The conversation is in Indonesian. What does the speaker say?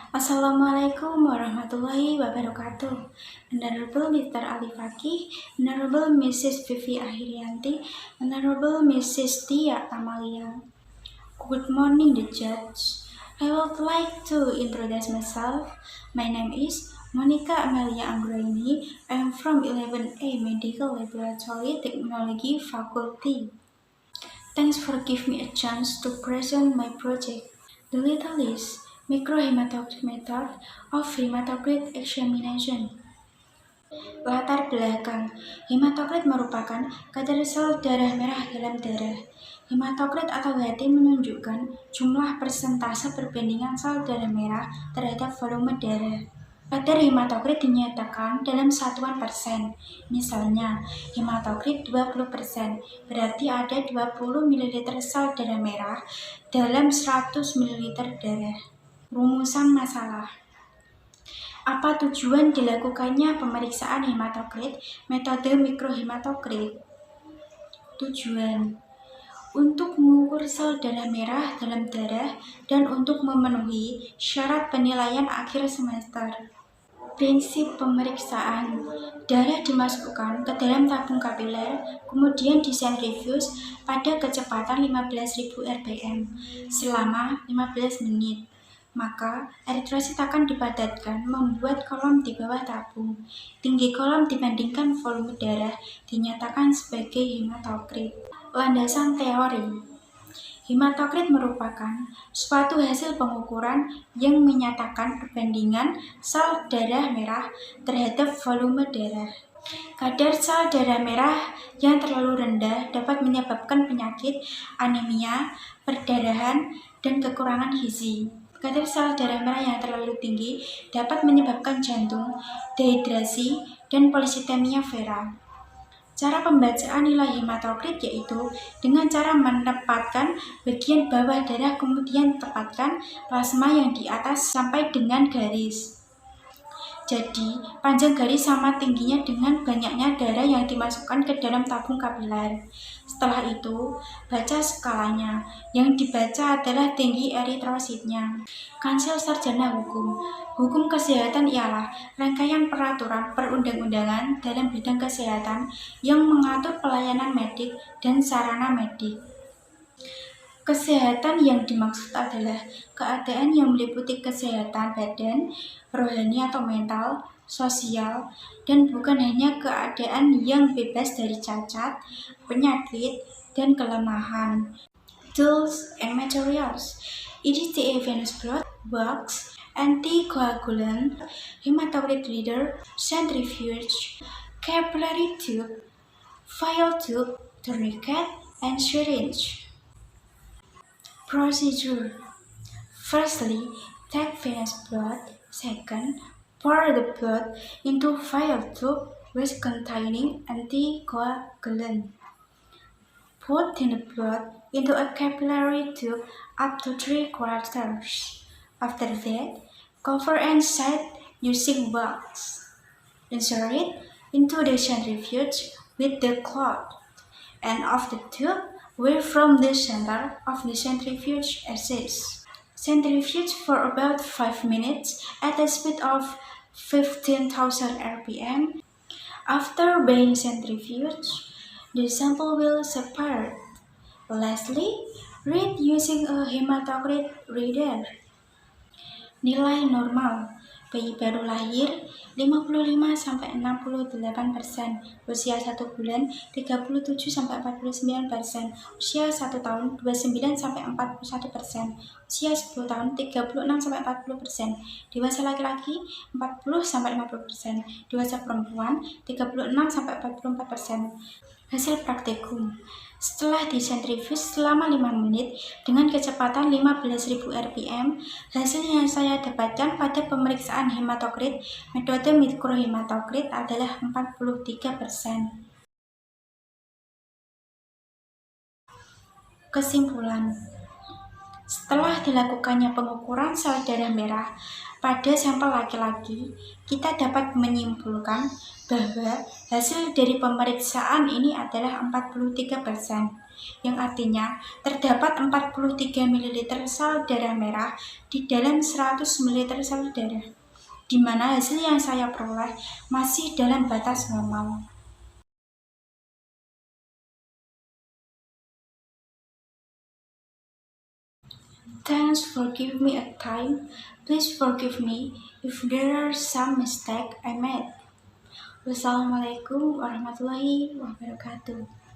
Assalamualaikum warahmatullahi wabarakatuh. Honorable Mr. Ali Fakih, Honorable Mrs. Vivi Ahirianti, Honorable Mrs. Tia Amalia. Good morning, the judge. I would like to introduce myself. My name is Monica Amelia Anggraini. I am from 11A Medical Laboratory Technology Faculty. Thanks for giving me a chance to present my project. The title is Microhematocrit Method of Hematocrit Examination. Latar belakang, hematokrit merupakan kadar sel darah merah dalam darah. Hematokrit atau HT menunjukkan jumlah persentase perbandingan sel darah merah terhadap volume darah. Kadar hematokrit dinyatakan dalam satuan persen. Misalnya, hematokrit 20%, berarti ada 20 ml sel darah merah dalam 100 ml darah. Rumusan masalah. Apa tujuan dilakukannya pemeriksaan hematokrit metode mikrohematokrit? Tujuan untuk mengukur sel darah merah dalam darah dan untuk memenuhi syarat penilaian akhir semester. Prinsip pemeriksaan, darah dimasukkan ke dalam tabung kapiler, kemudian disentrifuge pada kecepatan 15.000 rpm selama 15 menit. Maka eritrosit akan dipadatkan membuat kolom di bawah tabung. Tinggi kolom dibandingkan volume darah dinyatakan sebagai hematokrit. Landasan teori. Hematokrit merupakan suatu hasil pengukuran yang menyatakan perbandingan sel darah merah terhadap volume darah. Kadar sel darah merah yang terlalu rendah dapat menyebabkan penyakit, anemia, perdarahan, dan kekurangan gizi. Kadar sel darah merah yang terlalu tinggi dapat menyebabkan jantung, dehidrasi, dan polisitemia vera. Cara pembacaan nilai hematokrit yaitu dengan cara menempatkan bagian bawah darah kemudian tepatkan plasma yang di atas sampai dengan garis. Jadi, panjang garis sama tingginya dengan banyaknya darah yang dimasukkan ke dalam tabung kapiler. Setelah itu, baca skalanya. Yang dibaca adalah tinggi eritrositnya. Kansel Sarjana Hukum. Hukum kesehatan ialah rangkaian peraturan perundang-undangan dalam bidang kesehatan yang mengatur pelayanan medik dan sarana medik. Kesehatan yang dimaksud adalah keadaan yang meliputi kesehatan badan, rohani atau mental, sosial, dan bukan hanya keadaan yang bebas dari cacat, penyakit, dan kelemahan. Tools and materials: EDTA venous blood, box, anticoagulant, hematocrit reader, centrifuge, capillary tube, vial tube, tourniquet, and syringe. Procedure: firstly, take venous blood. Second, pour the blood into vial tube with containing anticoagulant. Put the blood into a capillary tube up to 3/4. After that, cover and set using wax. Insert it into the centrifuge with the cloth, and of the tube away from the center of the centrifuge axis. Centrifuge for about 5 minutes at a speed of 15,000 rpm. After being centrifuged, the sample will separate. Lastly, read using a hematocrit reader. Nilai normal. Bayi baru lahir 55-68%, usia 1 bulan 37-49%, usia 1 tahun 29-41%, usia 10 tahun 36-40%, dewasa laki-laki 40-50%, dewasa perempuan 36-44%. Hasil praktikum. Setelah disentrifuge selama 5 menit dengan kecepatan 15.000 rpm, hasil yang saya dapatkan pada pemeriksaan hematokrit metode mikrohematokrit adalah 43%. Kesimpulan: setelah dilakukannya pengukuran sel darah merah pada sampel laki-laki, kita dapat menyimpulkan bahwa hasil dari pemeriksaan ini adalah 43%. yang artinya terdapat 43 ml sel darah merah di dalam 100 ml sel darah, di mana hasil yang saya peroleh masih dalam batas normal. Thanks for giving me a time. Please forgive me if there are some mistakes I made. Wassalamualaikum warahmatullahi wabarakatuh.